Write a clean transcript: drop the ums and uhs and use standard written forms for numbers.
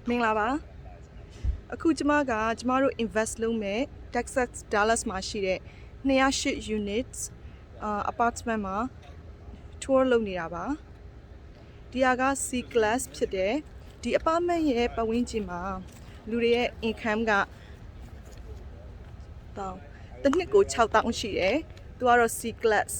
မင်္ဂလာပါအခုကျမတို့ invest လုပ်မဲ့ Texas Dallas မှာရှိတဲ့208 units apartment မှာ tour လုပ်နေတာပါဒီဟာက C class ဖြစ်တယ်ဒီ apartment ရဲ့ပတ်ဝန်းကျင်မှာလူတွေရဲ့ income ကတစ်နှစ်ကို 6,000 ရှိတယ်သူကတော့ C class